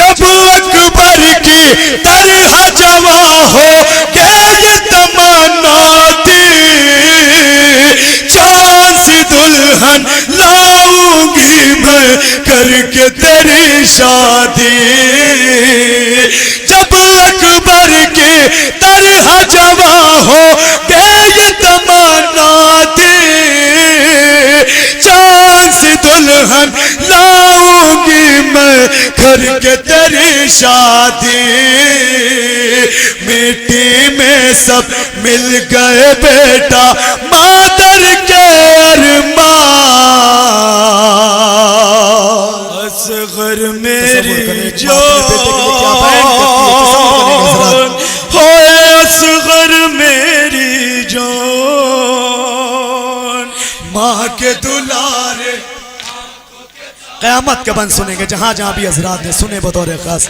जब अकबर की तरह जवा हो गए तमन्ना थी, चांद सी दुल्हन लाऊंगी मैं करके तेरी शादी। जब अकबर की तरह जवा हो गए तमन्ना थी, चांद सी दुल्हन लाऊंगी मैं करके तेरी शादी। मिट्टी में सब मिल गए बेटा मादर के अरमान। असगर मेरी जान होए, असगर मेरी जान, माँ के दुलारे। क़यामत के बंद सुनेंगे जहां जहां भी हज़रात ने सुने बतौर खास।